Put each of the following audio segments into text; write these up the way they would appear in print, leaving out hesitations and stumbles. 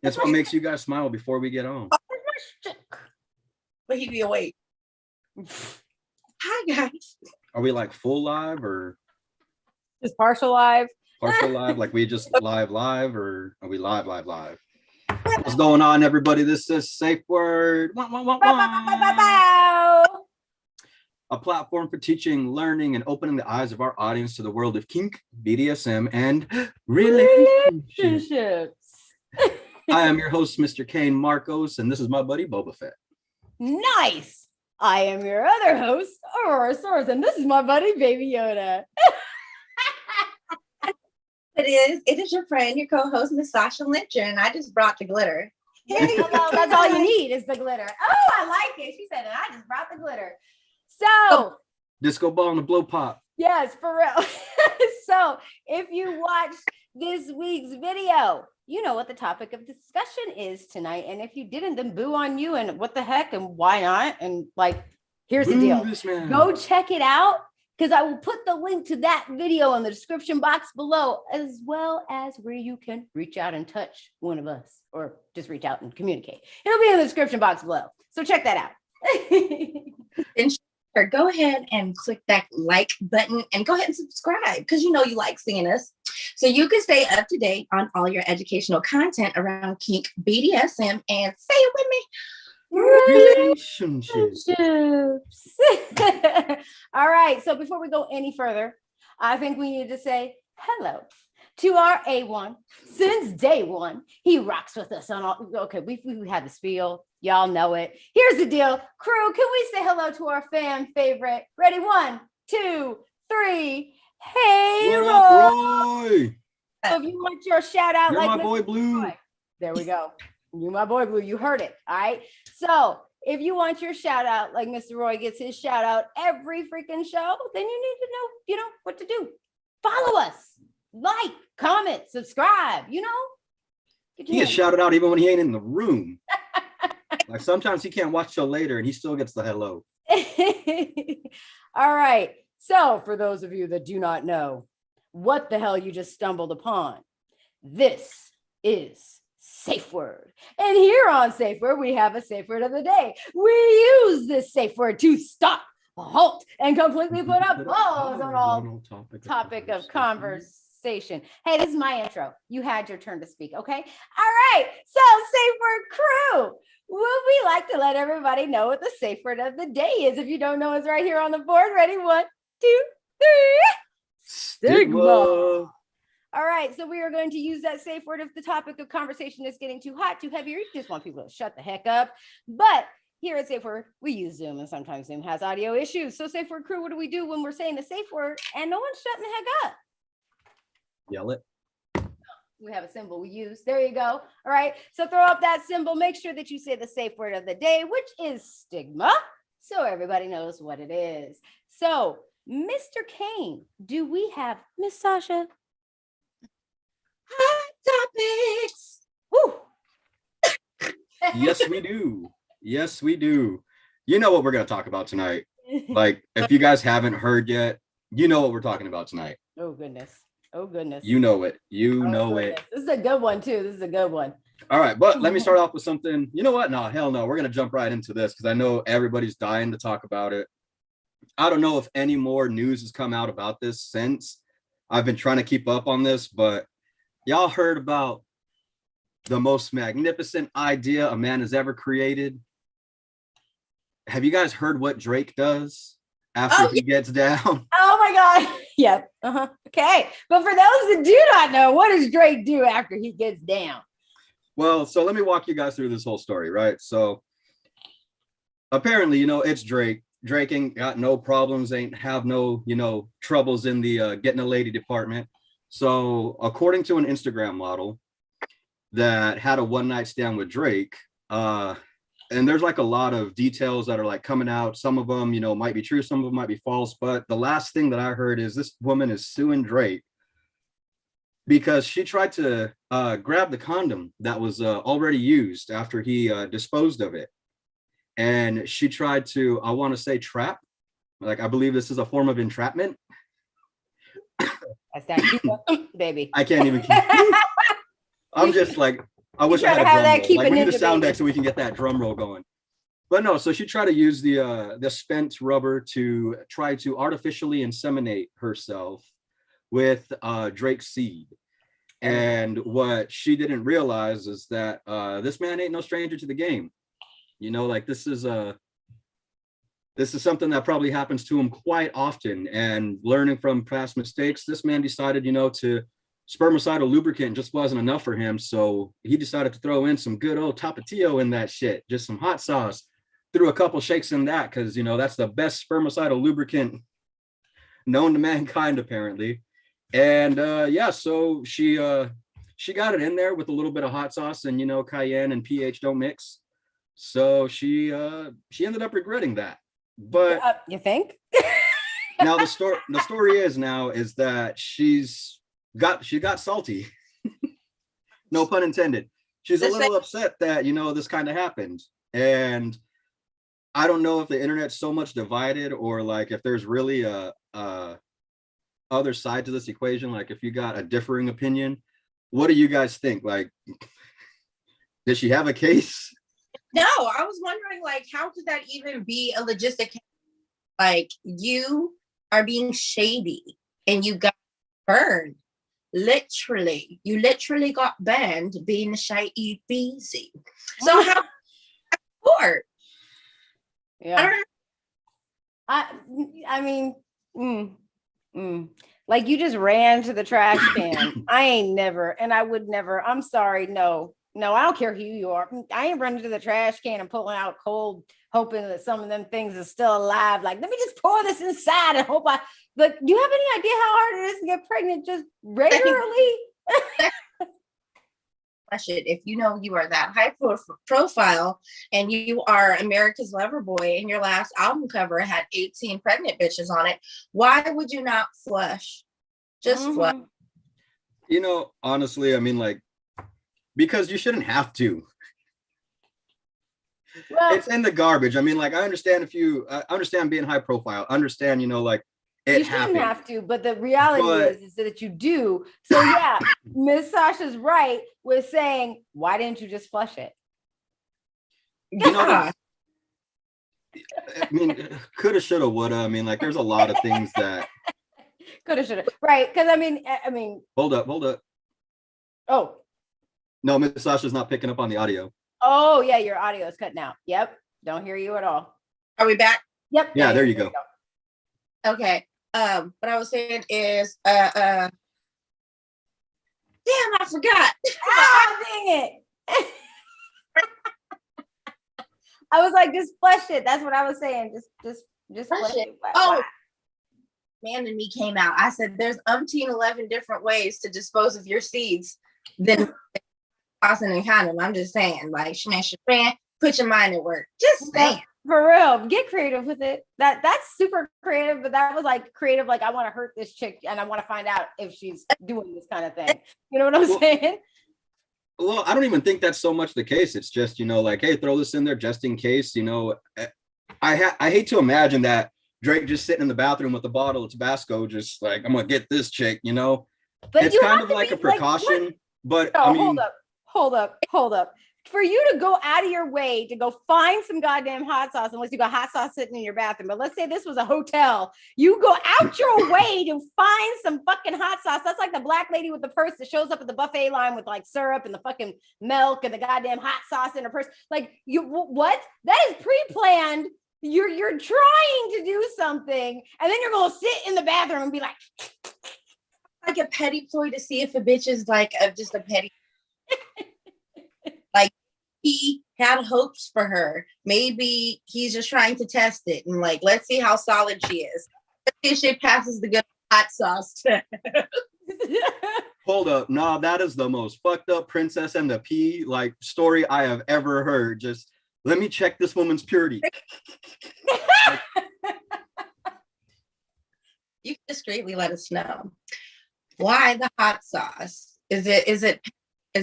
That's what makes you guys smile before we get on. But he'd be awake. Hi, guys. Are we like full live or just partial live? Partial live, like we just live, or are we live? What's going on, everybody? This is SafeWord. A platform for teaching, learning, and opening the eyes of our audience to the world of kink, BDSM, and relationships. I am your host, Mr. Kane Marcos, and this is my buddy, Boba Fett. Nice. I am your other host, Orora Storm, and this is my buddy, Baby Yoda. It is your friend, your co-host, Miss Sasha Lencher, and I just brought the glitter. Hey, hello, that's all you need is the glitter. Oh, I like it. She said, and I just brought the glitter. So, disco ball and the blow pop. Yes, for real. So, if you watched this week's video, you know what the topic of discussion is tonight. And if you didn't, then boo on you. And what the heck? And why not? And like, here's the deal. Go check it out, because I will put the link to that video in the description box below, as well as where you can reach out and touch one of us, or just reach out and communicate. It'll be in the description box below. So check that out. And go ahead and click that like button and go ahead and subscribe, because you know you like seeing us. So you can stay up to date on all your educational content around kink, BDSM, and say it with me, relationships. All right. So before we go any further, I think we need to say hello to our A1 since day one. He rocks with us on all. Okay, we had the spiel. Y'all know it. Here's the deal. Crew, can we say hello to our fan favorite? Ready? 1, 2, 3. Hey, what up, Roy? So if you want your shout out, you're like my boy Blue. Roy, there we go. You my boy Blue. You heard it. All right. So if you want your shout out, like Mr. Roy gets his shout out every freaking show, then you need to know, what to do. Follow us, like, comment, subscribe. He gets shouted out even when he ain't in the room. Like sometimes he can't watch till later and he still gets the hello. All right. So for those of you that do not know what the hell you just stumbled upon, this is SafeWord. And here on SafeWord, we have a SafeWord of the day. We use this SafeWord to stop, halt, and completely put a pause on all topic of conversation. Hey, this is my intro. You had your turn to speak, okay? All right. So SafeWord crew, would we like to let everybody know what the SafeWord of the day is? If you don't know, it's right here on the board. Ready? 1, 2, 3. Stigma. All right, so we are going to use that safe word if the topic of conversation is getting too hot, too heavy, or you just want people to shut the heck up. But here at SafeWord, we use Zoom, and sometimes Zoom has audio issues. So SafeWord crew, what do we do when we're saying the safe word and no one's shutting the heck up? Yell it. We have a symbol we use. There you go. All right, so throw up that symbol. Make sure that you say the safe word of the day, which is stigma, so everybody knows what it is. So, Mr. Kane, do we have Miss Sasha? Hot topics. Woo. Yes, we do. Yes, we do. You know what we're going to talk about tonight. Like, if you guys haven't heard yet, you know what we're talking about tonight. Oh, goodness. Oh, goodness. You know it. You know goodness. it. This is a good one, too. This is a good one. All right, but let me start off with something. You know what? No, hell no. We're going to jump right into this because I know everybody's dying to talk about it. I don't know if any more news has come out about this since. I've been trying to keep up on this, but y'all heard about the most magnificent idea a man has ever created? Have you guys heard what Drake does after he gets down? Oh my God. Yep. Okay. But for those that do not know, what does Drake do after he gets down? Well, so let me walk you guys through this whole story, right? So apparently, it's Drake. Drake ain't got no problems, ain't have no, troubles in the getting a lady department. So according to an Instagram model that had a one-night stand with Drake, and there's like a lot of details that are like coming out. Some of them, might be true, some of them might be false. But the last thing that I heard is this woman is suing Drake because she tried to grab the condom that was already used after he disposed of it. And she tried to, I want to say, trap. Like, I believe this is a form of entrapment. That's that, baby. I can't even. I'm just like, I wish I trying had to a have drum that roll. keep Like a we need a ninja sound baby. deck so we can get that drum roll going. But no, so she tried to use the spent rubber to try to artificially inseminate herself with Drake's seed. And what she didn't realize is that this man ain't no stranger to the game. You know, like this is something that probably happens to him quite often. And learning from past mistakes, this man decided, you know, to spermicidal lubricant just wasn't enough for him. So he decided to throw in some good old Tapatio in that shit, just some hot sauce. Threw a couple shakes in that because, you know, that's the best spermicidal lubricant known to mankind, apparently. And yeah, so she got it in there with a little bit of hot sauce, and you know, cayenne and pH don't mix. So she ended up regretting that. But You think? now the story is that she got salty. No pun intended. She's a little upset that, you know, this kind of happened. And I don't know if the internet's so much divided, or like if there's really a other side to this equation. Like if you got a differing opinion, what do you guys think? Like, did she have a case? No, I was wondering, like, how could that even be a logistic? Like, you are being shady and you got burned. Literally, you literally got banned being shady busy. So how court? Yeah. I mean, like you just ran to the trash can. I ain't never, and I would never. I'm sorry, no, I don't care who you are. I ain't running to the trash can and pulling out cold, hoping that some of them things are still alive. Like, let me just pour this inside and hope I. But do you have any idea how hard it is to get pregnant just regularly? If you know you are that high profile and you are America's Lover Boy and your last album cover had 18 pregnant bitches on it, why would you not flush? Just flush. You know, honestly, I mean, like, because you shouldn't have to. Well, it's in the garbage. I mean, like, I understand being high profile, understand, you know, like, you shouldn't have to, but the reality is that you do. So yeah, Miss Sasha's right with saying, why didn't you just flush it? You know, I mean, coulda, shoulda, woulda. I mean, like, there's a lot of things that coulda, shoulda, right? Because I mean, hold up. Oh, no, Miss Sasha's not picking up on the audio. Oh yeah, your audio is cutting out. Yep, don't hear you at all. Are we back? Yep. Yeah, there you go. Okay. What I was saying is, damn, I forgot. Dang it. I was like, just flush it. That's what I was saying. Just flush it. Oh, man, and me came out. I said, there's 11 different ways to dispose of your seeds than tossing and condom. I'm just saying, like, smash your friend, put your mind at work. Just saying. For real, get creative with it. That's super creative, but that was like creative. Like, I want to hurt this chick and I want to find out if she's doing this kind of thing. You know what I'm saying? Well, I don't even think that's so much the case. It's just, you know, like, hey, throw this in there just in case. You know, I hate to imagine that Drake just sitting in the bathroom with a bottle of Tabasco, just like, I'm gonna get this chick. You know, but it's kind of like a precaution. But I mean, hold up. For you to go out of your way to go find some goddamn hot sauce, unless you got hot sauce sitting in your bathroom, but let's say this was a hotel, you go out your way to find some fucking hot sauce. That's like the black lady with the purse that shows up at the buffet line with like syrup and the fucking milk and the goddamn hot sauce in her purse. Like, you, what? That is pre-planned. You're trying to do something, and then you're gonna sit in the bathroom and be like a petty ploy to see if a bitch is like just a petty. Like, he had hopes for her. Maybe he's just trying to test it and like, let's see how solid she is. Let's see if she passes the good hot sauce. Hold up. No, that is the most fucked up Princess and the Pea like story I have ever heard. Just let me check this woman's purity. You can discreetly let us know why the hot sauce. Is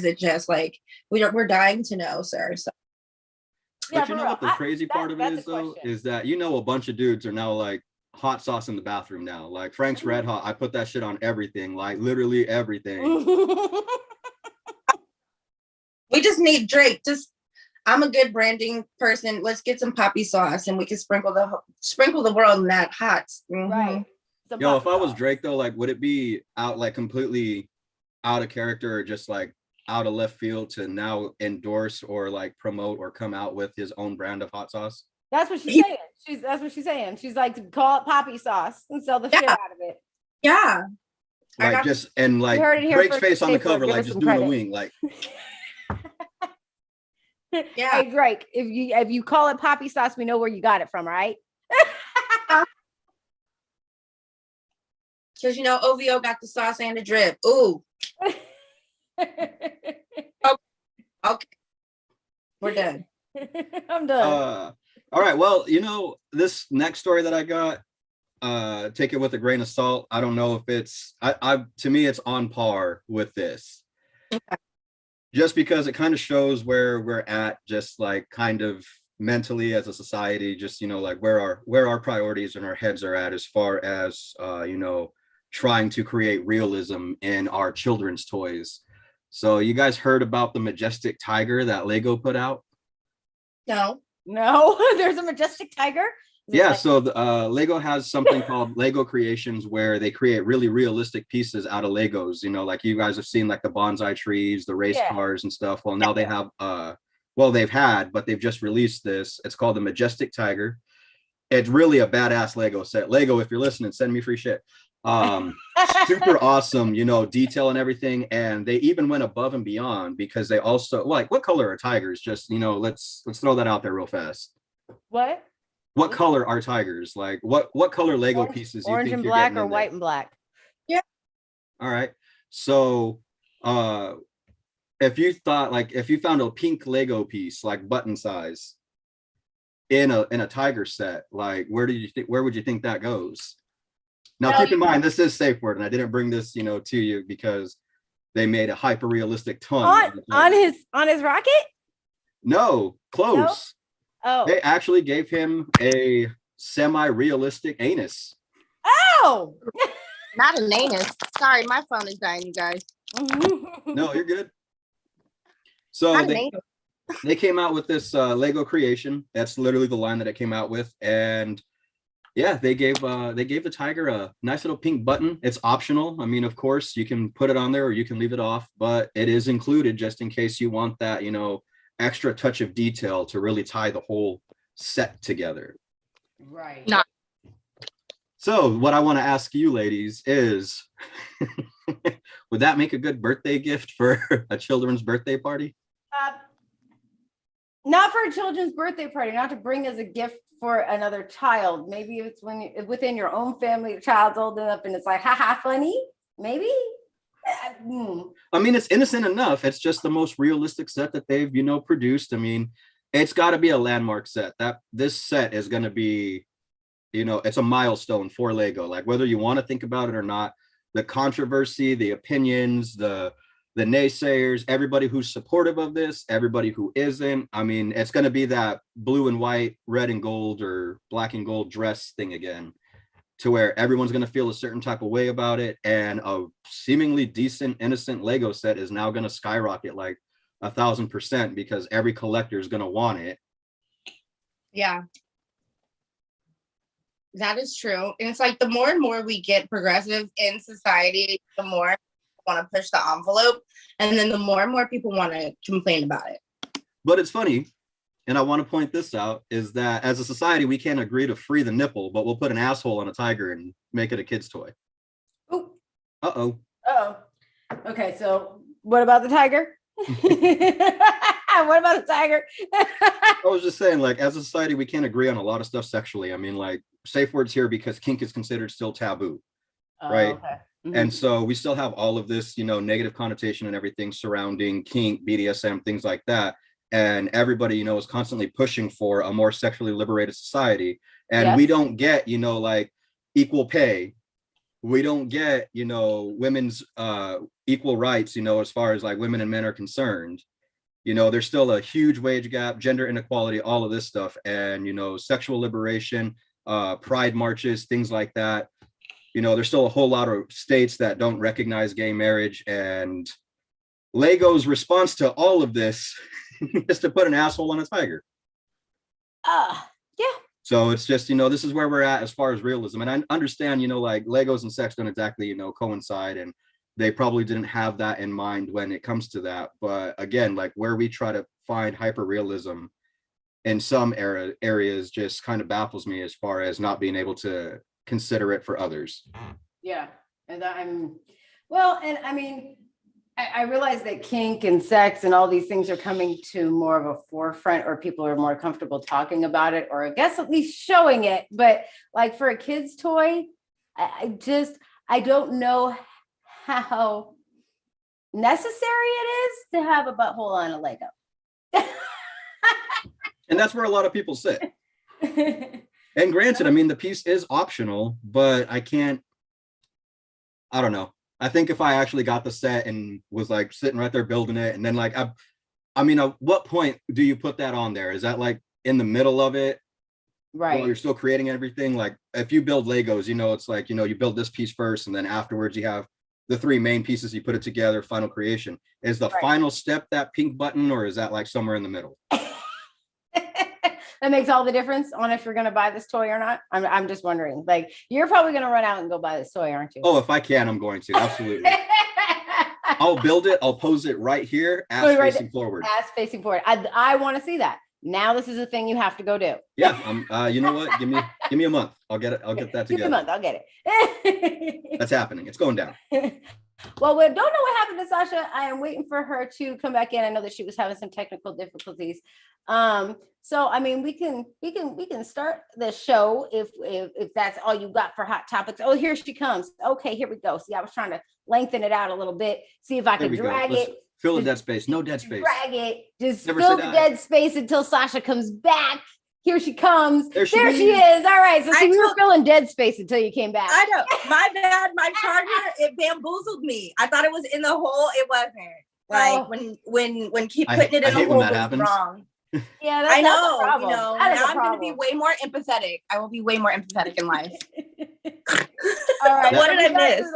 it just like we're dying to know, sir? So. But you know what the crazy part of it is, though, is that, you know, a bunch of dudes are now like hot sauce in the bathroom now. Like Frank's Red Hot, I put that shit on everything, like literally everything. We just need Drake. I'm a good branding person. Let's get some poppy sauce and we can sprinkle the world in that hot. Right. Yo, if I was Drake though, like would it be out like completely out of character or just like out of left field to now endorse or like promote or come out with his own brand of hot sauce? That's what she's saying. That's what she's saying. She's like to call it poppy sauce and sell the shit out of it. Yeah. Like just and like Drake's face on the cover, like just doing a wing, like. Yeah. Hey Drake, if you call it poppy sauce, we know where you got it from, right? Because you know OVO got the sauce and the drip. Ooh. Okay. We're done. I'm done. All right. Well, you know, this next story that I got, take it with a grain of salt. I don't know if it's to me it's on par with this. Okay. Just because it kind of shows where we're at, just like kind of mentally as a society, just, you know, like where our priorities and our heads are at as far as you know, trying to create realism in our children's toys. So you guys heard about the majestic tiger that Lego put out? No, there's a majestic tiger. Yeah, so Lego has something called Lego Creations where they create really realistic pieces out of Legos. You know, like you guys have seen like the bonsai trees, the race cars and stuff. Well, now they have, they've had, but they've just released this. It's called the Majestic Tiger. It's really a badass Lego set. Lego, if you're listening, send me free shit. Super awesome, you know, detail and everything. And they even went above and beyond because they also, like, what color are tigers? Just, you know, let's throw that out there real fast. What color are tigers? Like what color Lego pieces you orange think and you're black getting or in white there? and black? Yeah. All right. So if you found a pink Lego piece like button size in a tiger set, like where would you think that goes? Now keep in mind this is SafeWord and I didn't bring this, you know, to you because they made a hyper realistic ton on his rocket. No, close. Oh, they actually gave him a semi-realistic anus. Oh, not an anus. Sorry, my phone is dying, you guys. No, you're good. So they came out with this Lego creation. That's literally the line that it came out with. And yeah, they gave the tiger a nice little pink button. It's optional. I mean, of course, you can put it on there or you can leave it off, but it is included just in case you want that, you know, extra touch of detail to really tie the whole set together. Right. Not. So what I want to ask you ladies is, would that make a good birthday gift for a children's birthday party? Not for a children's birthday party, not to bring as a gift for another child. Maybe it's when within your own family, the child's old enough and it's like, haha, funny, maybe. I mean, it's innocent enough. It's just the most realistic set that they've, you know, produced. I mean, it's got to be a landmark set. That this set is going to be, you know, it's a milestone for Lego. Like whether you want to think about it or not, the controversy, the opinions, the naysayers, everybody who's supportive of this, everybody who isn't. I mean, it's going to be that blue and white, red and gold, or black and gold dress thing again, to where everyone's going to feel a certain type of way about it. And a seemingly decent, innocent Lego set is now going to skyrocket like 1,000% because every collector is going to want it. Yeah. That is true. And it's like the more and more we get progressive in society, the more want to push the envelope. And then the more and more people want to complain about it. But it's funny, and I want to point this out, is that as a society, we can't agree to free the nipple, but we'll put an asshole on a tiger and make it a kid's toy. Ooh. Uh-oh. Okay, so what about the tiger? What about the tiger? I was just saying, like, as a society, we can't agree on a lot of stuff sexually. I mean, like, SafeWord's here because kink is considered still taboo, right? Okay. Mm-hmm. And so we still have all of this, you know, negative connotation and everything surrounding kink, BDSM, things like that. And everybody, you know, is constantly pushing for a more sexually liberated society. And we don't get, you know, like equal pay. We don't get, you know, women's equal rights, you know, as far as like women and men are concerned. You know, there's still a huge wage gap, gender inequality, all of this stuff. And, you know, sexual liberation, pride marches, things like that. You know, there's still a whole lot of states that don't recognize gay marriage. And Lego's response to all of this is to put an asshole on a tiger. Yeah. So it's just, this is where we're at as far as realism. And I understand, like Legos and sex don't exactly, coincide, and they probably didn't have that in mind when it comes to that. But again, like where we try to find hyper realism in some areas just kind of baffles me as far as not being able to consider it for others. Yeah. And I mean, I realize that kink and sex and all these things are coming to more of a forefront, or people are more comfortable talking about it, or I guess at least showing it. But like for a kid's toy, I don't know how necessary it is to have a butthole on a Lego. And that's where a lot of people sit. And granted, I mean, the piece is optional, but I don't know. I think if I actually got the set and was like sitting right there building it, and then like, I mean, at what point do you put that on there? Is that like in the middle of it? Right. While you're still creating everything? Like if you build Legos, it's like, you build this piece first, and then afterwards you have the three main pieces, you put it together, final creation. Is the final step that pink button, or is that like somewhere in the middle? That makes all the difference on if you're going to buy this toy or not. I'm just wondering, like, you're probably going to run out and go buy this toy, aren't you? Oh, if I can, I'm going to. Absolutely. I'll build it. I'll pose it right here, ass facing forward. Ass facing forward. I want to see that. Now this is a thing you have to go do. Yeah. You know what? Give me a month. I'll get it. I'll get that together. Give me a month. I'll get it. That's happening. It's going down. Well, we don't know what happened to Sasha. I am waiting for her to come back in. I know that she was having some technical difficulties. So I mean, we can start the show if that's all you got for hot topics. Oh, here she comes. Okay, here we go. See, I was trying to lengthen it out a little bit, see if I could drag it. Fill the dead space. No dead space. Drag it. Just fill the dead space until Sasha comes back. Here she comes. There she is. All right. So we were filling dead space until you came back. I know. My bad. My charger, it bamboozled me. I thought it was in the hole. It wasn't. Like when keep putting it in the hole was wrong. Yeah, I know. Now I'm going to be way more empathetic. I will be way more empathetic in life. All right. What did I miss?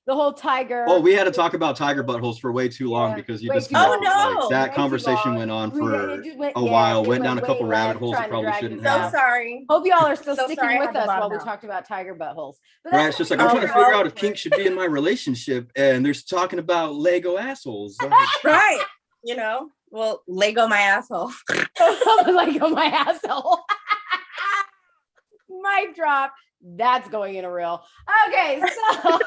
The whole tiger. Oh, we had to talk about tiger buttholes for way too long because you just that conversation went on for a while, went down a couple rabbit holes that probably shouldn't have. So sorry. Hope y'all are still sticking with us while we talked about tiger buttholes. Right, it's just like I'm trying to figure out if Kink should be in my relationship, and they're talking about Lego assholes. Right. Well, Lego my asshole. Lego my asshole. Mic drop. That's going in a reel. Okay, so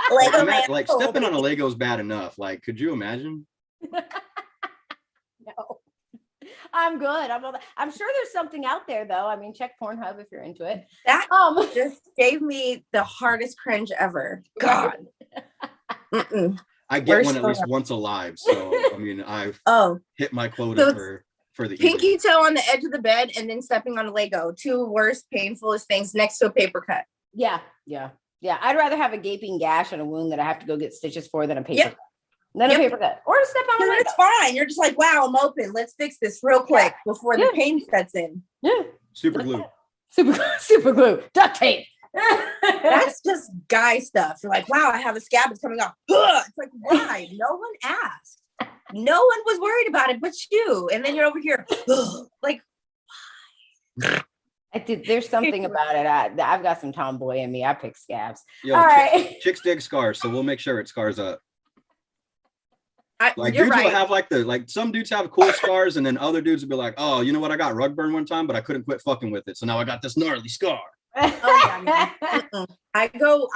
Lego like stepping on a Lego is bad enough. Like, could you imagine? No, I'm good. I'm sure there's something out there though. I mean, check Pornhub if you're into it. That just gave me the hardest cringe ever. God. I get one at least once alive, so I mean, I've hit my quota for the pinky toe on the edge of the bed and then stepping on a Lego. Two worst, painfulest things next to a paper cut. Yeah. I'd rather have a gaping gash and a wound that I have to go get stitches for than a paper cut. A paper cut or step on a Lego. It's fine. You're just like, wow, I'm open. Let's fix this real quick before the pain sets in. Yeah. Super glue. Super glue. Duct tape. That's just guy stuff. You're like, wow, I have a scab. It's coming off. It's like, why? No one asked. No one was worried about it but you. And then you're over here like, why? There's something about it. I've got some tomboy in me. I pick scabs. Yo, all right. Chicks dig scars, so we'll make sure it scars up. Like dudes will have some dudes have cool scars, and then other dudes will be like, oh, you know what? I got rug burn one time, but I couldn't quit fucking with it. So now I got this gnarly scar. I go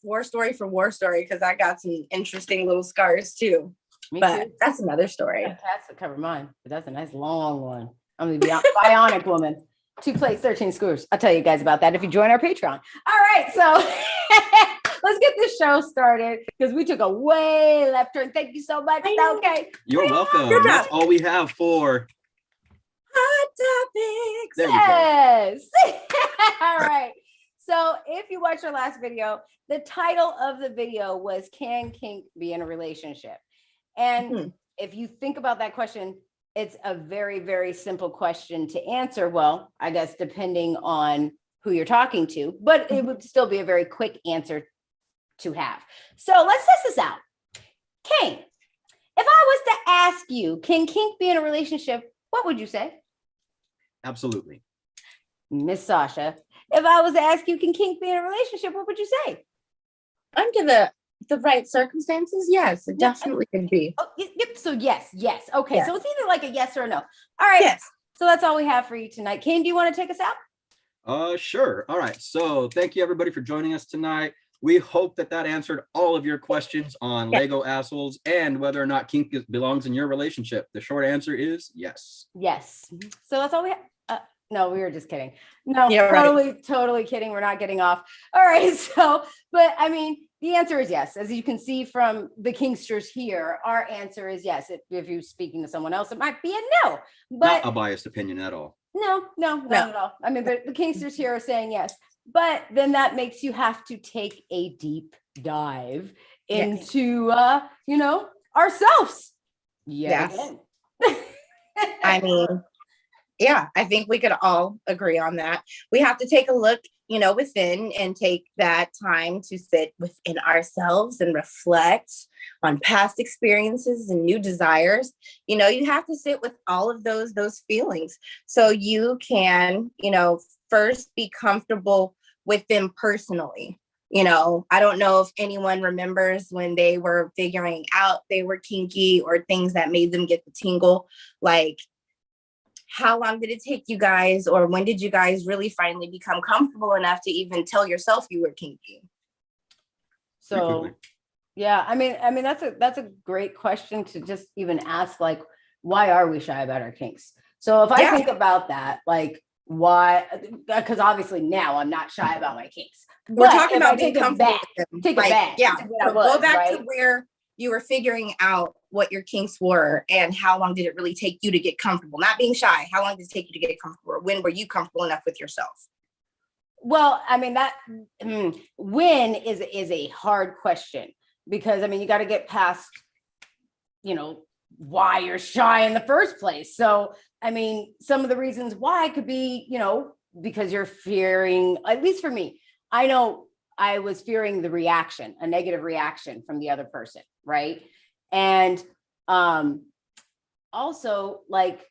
war story for war story because I got some interesting little scars too. But that's another story. Cats that cover mine, but that's a nice long one. I'm gonna be a bionic woman. 2 plates, 13 screws. I'll tell you guys about that if you join our Patreon. All right, so let's get this show started because we took a way left turn. Thank you so much. Okay, you're welcome. That's all we have for hot topics. There we go. All right. So if you watched our last video, the title of the video was "Can Kink Be in a Relationship?" And if you think about that question, it's a very, very simple question to answer. Well, I guess depending on who you're talking to, but it would still be a very quick answer to have. So let's test this out. Kink, If I was to ask you, can kink be in a relationship? What would you say? Absolutely. Miss Sasha, if I was to ask you, can kink be in a relationship? What would you say? Under the right circumstances, yes, it definitely could be. Oh, yep. So yes. Okay. Yes. So it's either like a yes or a no. All right. Yes. So that's all we have for you tonight. Kane, do you want to take us out? Sure. All right. So thank you everybody for joining us tonight. We hope that answered all of your questions on Lego assholes and whether or not kink belongs in your relationship. The short answer is yes. Yes. So that's all we have. No, we were just kidding. No, Yeah, totally kidding. We're not getting off. All right. So, but I mean, the answer is yes. As you can see from the Kinksters here, our answer is yes. If you're speaking to someone else, it might be a no. But not a biased opinion at all. No, not at all. I mean, the Kinksters here are saying yes. But then that makes you have to take a deep dive into, ourselves. Yes. I mean, yeah, I think we could all agree on that. We have to take a look, within and take that time to sit within ourselves and reflect on past experiences and new desires. You have to sit with all of those feelings so you can, first be comfortable with them personally. I don't know if anyone remembers when they were figuring out they were kinky or things that made them get the tingle, like how long did it take you guys, or when did you guys really finally become comfortable enough to even tell yourself you were kinky? So, yeah, I mean, that's a great question to just even ask, like, why are we shy about our kinks? So if I think about that, like, why? Because obviously now I'm not shy about my kinks. We're talking about being comfortable with them. Take it back. Yeah, go back to where you were figuring out what your kinks were and how long did it really take you to get comfortable? Not being shy. How long did it take you to get comfortable? Or when were you comfortable enough with yourself? Well, I mean, when is a hard question, because I mean, you got to get past, why you're shy in the first place. So, I mean, some of the reasons why could be, because you're fearing, at least for me, I know I was fearing the reaction, a negative reaction from the other person. Right. And also, like,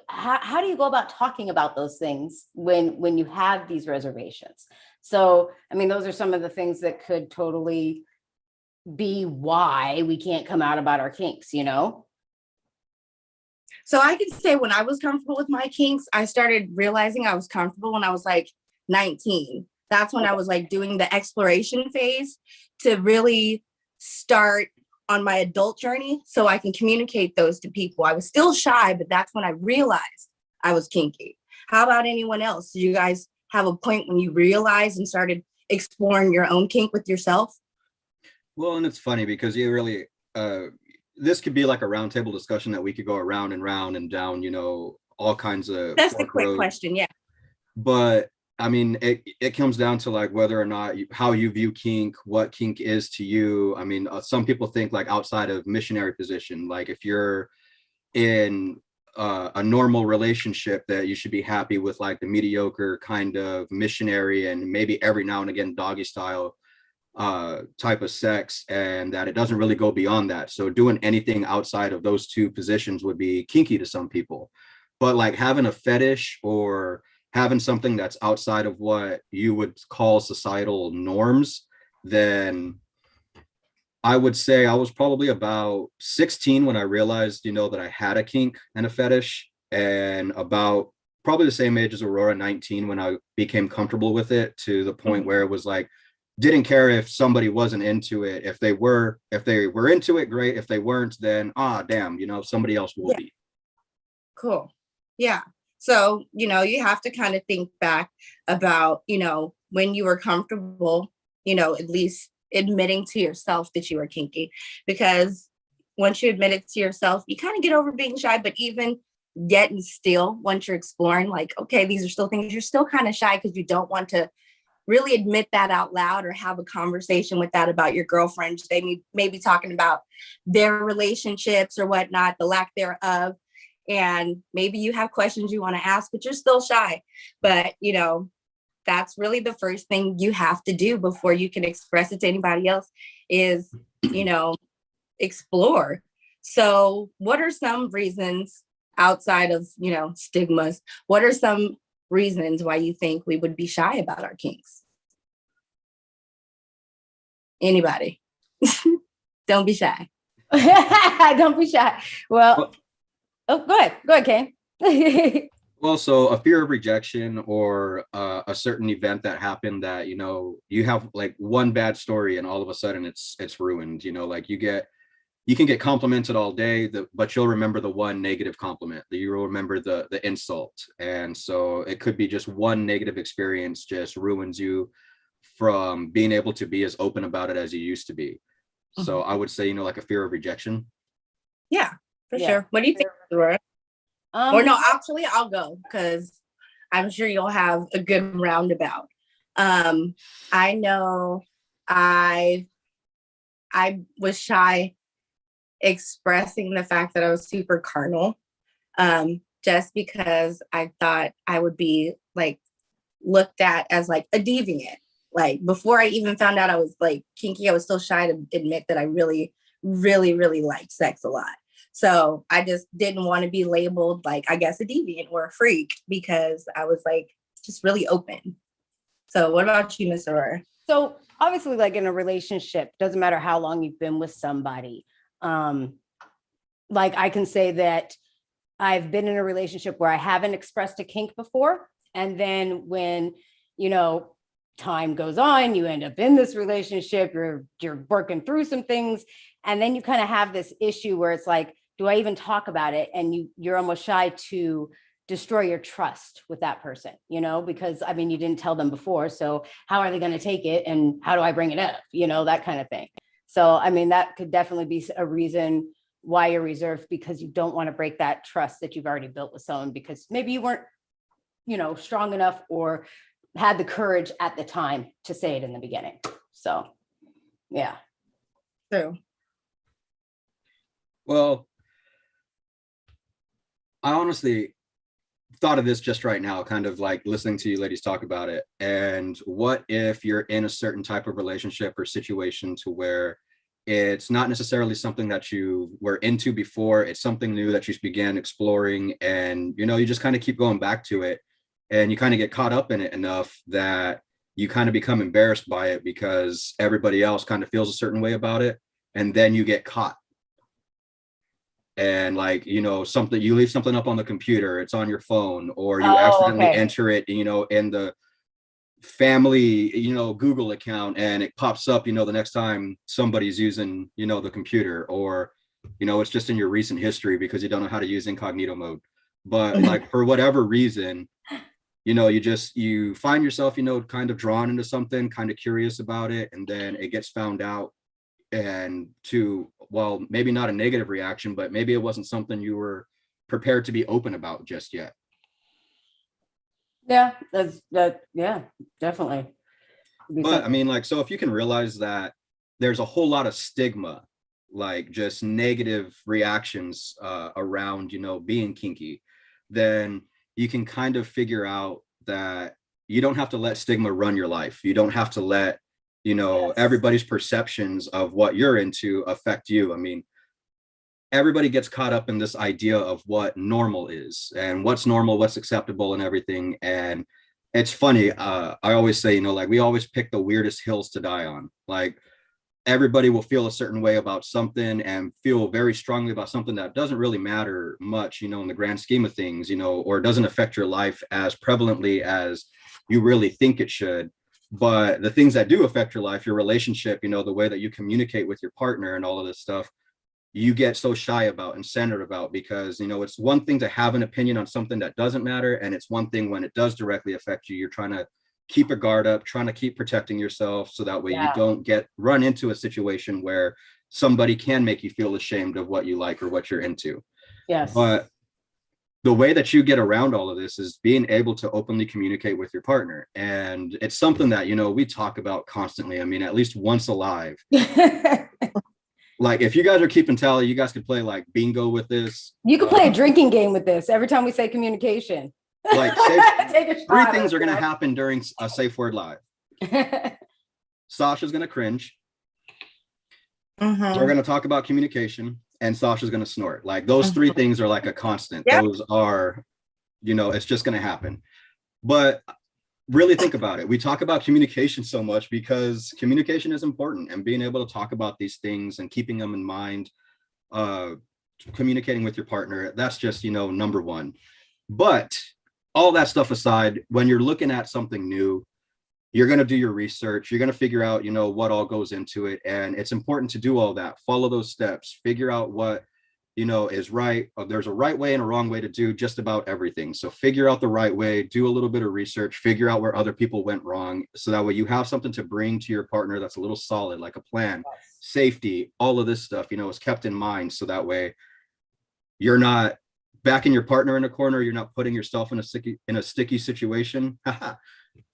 how do you go about talking about those things when you have these reservations? So, I mean, those are some of the things that could totally be why we can't come out about our kinks, So I could say when I was comfortable with my kinks, I started realizing I was comfortable when I was like 19. That's when I was like doing the exploration phase to really start on my adult journey so I can communicate those to people. I was still shy, but that's when I realized I was kinky. How about anyone else? Did you guys have a point when you realized and started exploring your own kink with yourself? Well, and it's funny because you really, this could be like a roundtable discussion that we could go around and round and down, all kinds of. That's the quick question, yeah. But I mean, it comes down to like whether or not how you view kink, what kink is to you. I mean, some people think like outside of missionary position, like if you're in a normal relationship, that you should be happy with like the mediocre kind of missionary and maybe every now and again doggy style type of sex, and that it doesn't really go beyond that. So doing anything outside of those two positions would be kinky to some people. But like having a fetish or having something that's outside of what you would call societal norms, then I would say I was probably about 16 when I realized, that I had a kink and a fetish, and about probably the same age as Orora, 19, when I became comfortable with it to the point where it was like, didn't care if somebody wasn't into it. If they were into it, great. If they weren't, then, damn, somebody else will be. Cool. Yeah. So, you have to kind of think back about, when you were comfortable, at least admitting to yourself that you were kinky, because once you admit it to yourself, you kind of get over being shy. But even yet and still, once you're exploring, like, okay, these are still things, you're still kind of shy because you don't want to really admit that out loud or have a conversation with that about your girlfriends. They may be talking about their relationships or whatnot, the lack thereof. And maybe you have questions you want to ask, but you're still shy. But, that's really the first thing you have to do before you can express it to anybody else is, explore. So what are some reasons outside of, stigmas? What are some reasons why you think we would be shy about our kinks? Anybody? Don't be shy. Don't be shy. Well, go ahead, Kane. Well, so a fear of rejection or a certain event that happened that, you have like one bad story and all of a sudden it's ruined, like you can get complimented all day, but you'll remember the one negative compliment, that you'll remember the insult. And so it could be just one negative experience just ruins you from being able to be as open about it as you used to be. So I would say, like a fear of rejection. Yeah, for sure. What do you think, Aurora? Or no, actually, I'll go because I'm sure you'll have a good roundabout. I know I was shy expressing the fact that I was super carnal, just because I thought I would be like looked at as like a deviant. Like before I even found out I was like kinky, I was still shy to admit that I really, really, really liked sex a lot. So I just didn't want to be labeled like, I guess, a deviant or a freak because I was like just really open. So what about you, Miss Aurora? So obviously, like in a relationship, doesn't matter how long you've been with somebody. Like I can say that I've been in a relationship where I haven't expressed a kink before. And then when, time goes on, you end up in this relationship, you're working through some things. And then you kind of have this issue where it's like, do I even talk about it? And you're almost shy to destroy your trust with that person, because you didn't tell them before. So how are they going to take it? And how do I bring it up? That kind of thing. So, that could definitely be a reason why you're reserved, because you don't want to break that trust that you've already built with someone, because maybe you weren't, strong enough or had the courage at the time to say it in the beginning. So, yeah. True. Well, I honestly thought of this just right now, kind of like listening to you ladies talk about it. And what if you're in a certain type of relationship or situation to where it's not necessarily something that you were into before, it's something new that you began exploring, and you just kind of keep going back to it, and you kind of get caught up in it enough that you kind of become embarrassed by it because everybody else kind of feels a certain way about it, and then you get caught. And like, something, you leave something up on the computer, it's on your phone, or you accidentally enter it, in the family, Google account, and it pops up, the next time somebody's using, the computer, or, it's just in your recent history because you don't know how to use incognito mode. But like, for whatever reason, you find yourself, kind of drawn into something, kind of curious about it, and then it gets found out, and well, maybe not a negative reaction, but maybe it wasn't something you were prepared to be open about just yet. Yeah, yeah, definitely. But so if you can realize that there's a whole lot of stigma, like just negative reactions around, being kinky, then you can kind of figure out that you don't have to let stigma run your life. You don't have to let, everybody's perceptions of what you're into affect you. Everybody gets caught up in this idea of what normal is and what's normal, what's acceptable and everything. And it's funny. I always say, like, we always pick the weirdest hills to die on. Like, everybody will feel a certain way about something and feel very strongly about something that doesn't really matter much, in the grand scheme of things, or doesn't affect your life as prevalently as you really think it should. But the things that do affect your life, your relationship, the way that you communicate with your partner and all of this stuff, you get so shy about and centered about, because, it's one thing to have an opinion on something that doesn't matter. And it's one thing when it does directly affect you, you're trying to keep a guard up, trying to keep protecting yourself so that way you don't run into a situation where somebody can make you feel ashamed of what you like or what you're into. Yes. But the way that you get around all of this is being able to openly communicate with your partner. And it's something that, we talk about constantly. At least once alive. Like, if you guys are keeping tally, you guys could play like bingo with this. You could play a drinking game with this every time we say communication. Like, three things are going to happen during a Safe Word Live. Sasha's going to cringe. We're going to talk about communication, and Sasha's going to snort. Like those three things are like a constant. Yep. Those are, it's just going to happen. But really think about it. We talk about communication so much because communication is important, and being able to talk about these things and keeping them in mind, communicating with your partner, that's just, number one. But all that stuff aside, when you're looking at something new, you're going to do your research. You're going to figure out, what all goes into it. And it's important to do all that. Follow those steps. Figure out what, is right. There's a right way and a wrong way to do just about everything. So figure out the right way, do a little bit of research, figure out where other people went wrong. So that way you have something to bring to your partner that's a little solid, like a plan, safety, all of this stuff, is kept in mind. So that way you're not backing your partner in a corner. You're not putting yourself in a sticky situation.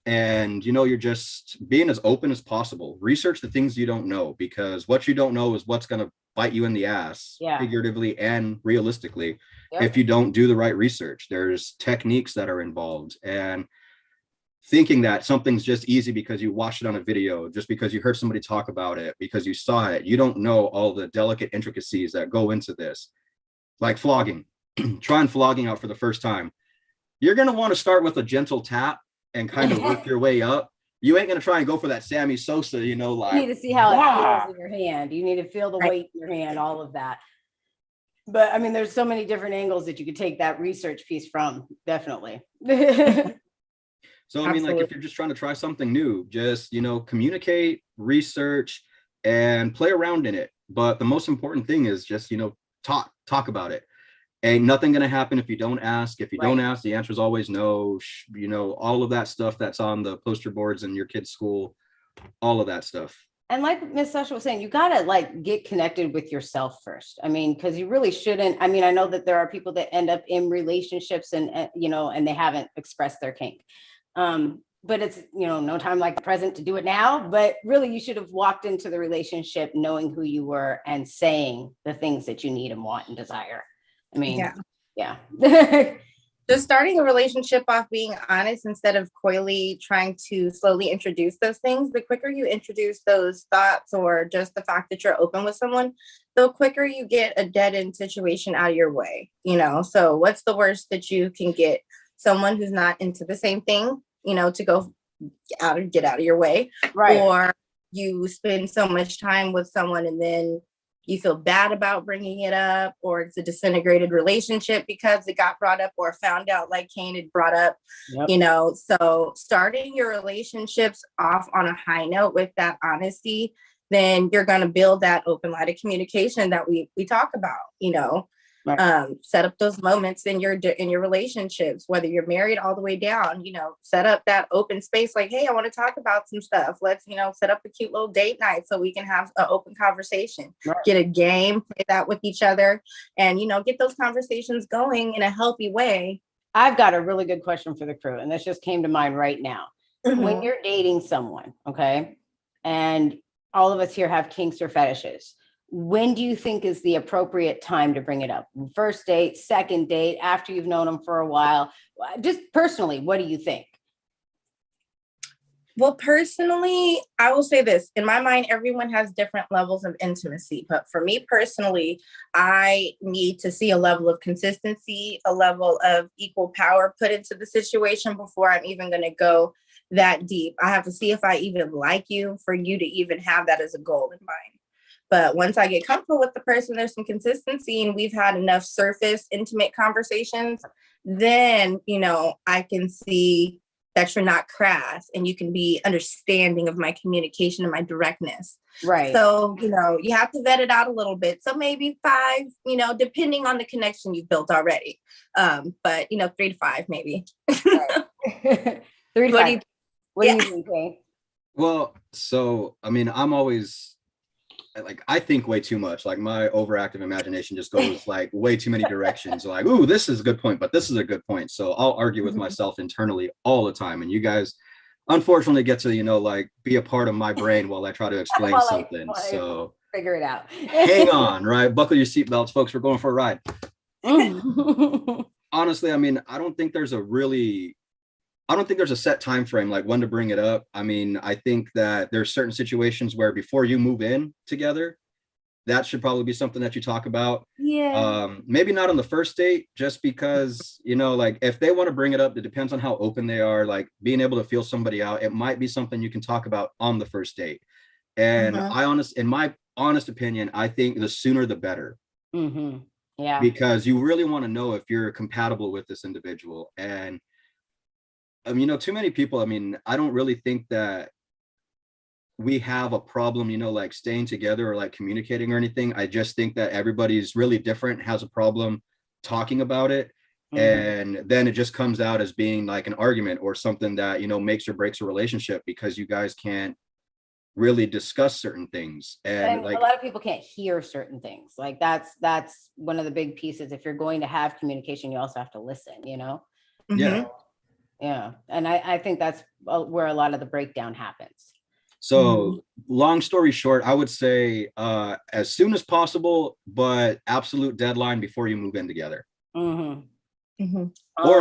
And you're just being as open as possible. Research the things you don't know, because what you don't know is what's going to bite you in the ass, figuratively and realistically. If you don't do the right research. There's techniques that are involved, and thinking that something's just easy because you watched it on a video, just because you heard somebody talk about it, because you saw it, you don't know all the delicate intricacies that go into this. Like flogging. Trying flogging out for the first time, you're going to want to start with a gentle tap and kind of work your way up. You ain't going to try and go for that Sammy Sosa, like you need to see how it feels in your hand. You need to feel the weight in your hand, all of that. But I mean, there's so many different angles that you could take that research piece from. Definitely. So I mean, like if you're just trying to try something new, just communicate, research, and play around in it. But the most important thing is just talk about it. Ain't nothing going to happen if you don't ask. If you don't ask, the answer is always no. All of that stuff that's on the poster boards in your kid's school, all of that stuff. And like Miss Sasha was saying, you got to get connected with yourself first. I mean, because you really shouldn't. I mean, I know that there are people that end up in relationships and they haven't expressed their kink. But it's, no time like the present to do it now. But really, you should have walked into the relationship knowing who you were and saying the things that you need and want and desire. I mean, yeah. Just starting a relationship off being honest instead of coyly trying to slowly introduce those things. The quicker you introduce those thoughts or just the fact that you're open with someone, the quicker you get a dead end situation out of your way, So what's the worst that you can get? Someone who's not into the same thing, to go get out of your way. Right. Or you spend so much time with someone and then you feel bad about bringing it up, or it's a disintegrated relationship because it got brought up or found out like Kane had brought up, So starting your relationships off on a high note with that honesty, then you're going to build that open line of communication that we talk about, Right. Set up those moments in your relationships, whether you're married all the way down, set up that open space. Like, hey, I want to talk about some stuff. Let's, set up a cute little date night so we can have an open conversation, right. Get a game, play that with each other, and, get those conversations going in a healthy way. I've got a really good question for the crew, and this just came to mind right now. Mm-hmm. When you're dating someone, okay, and all of us here have kinks or fetishes, when do you think is the appropriate time to bring it up? First date, second date, after you've known them for a while? Just personally, what do you think? Well, personally, I will say this. In my mind, everyone has different levels of intimacy. But for me personally, I need to see a level of consistency, a level of equal power put into the situation before I'm even going to go that deep. I have to see if I even like you for you to even have that as a goal in mind. But once I get comfortable with the person, there's some consistency and we've had enough surface, intimate conversations, then, I can see that you're not crass and you can be understanding of my communication and my directness. Right. So, you have to vet it out a little bit. So maybe 5, depending on the connection you've built already. But, 3 to 5, maybe. Right. 3 to 5. What do you think, Kane? Well, so, I'm always... I think way too much. Like my overactive imagination just goes way too many directions. Like, ooh, this is a good point, but this is a good point. So I'll argue with myself internally all the time. And you guys, unfortunately, get to, be a part of my brain while I try to explain something. So figure it out. Hang on, right? Buckle your seatbelts, folks. We're going for a ride. Honestly, I don't think there's a set time frame like when to bring it up. I think that there's certain situations where before you move in together, that should probably be something that you talk about. Yeah. Maybe not on the first date, just because, you know, like if they want to bring it up, it depends on how open they are. Like being able to feel somebody out, it might be something you can talk about on the first date. And in my honest opinion, I think the sooner the better. Yeah. Because you really want to know if you're compatible with this individual. And you know, too many people, I mean, I don't really think that we have a problem, you know, like staying together or like communicating or anything. I just think that everybody's really different, has a problem talking about it. And then it just comes out as being like an argument or something that, you know, makes or breaks a relationship because you guys can't really discuss certain things. And like a lot of people can't hear certain things. Like that's one of the big pieces. If you're going to have communication, you also have to listen, you know? Yeah. And I think that's where a lot of the breakdown happens. So long story short, I would say as soon as possible, but absolute deadline before you move in together. Or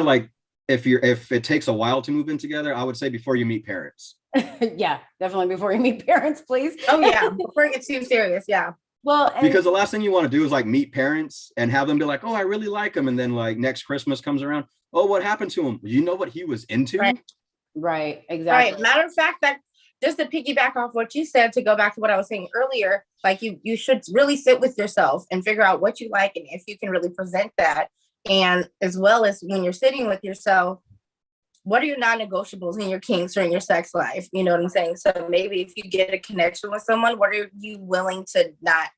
like if it takes a while to move in together, I would say before you meet parents. Yeah, definitely before you meet parents, please. Oh yeah, before it gets too serious. Yeah. Well, because the last thing you want to do is like meet parents and have them be like, oh, I really like him. And then like next Christmas comes around. Oh, what happened to him? You know what he was into? Right. Exactly. Right. Matter of fact, that just to piggyback off what you said, to go back to what I was saying earlier, like you should really sit with yourself and figure out what you like and if you can really present that. And as well as when you're sitting with yourself, what are your non-negotiables in your kinks or in your sex life? You know what I'm saying? So maybe if you get a connection with someone, what are you willing to not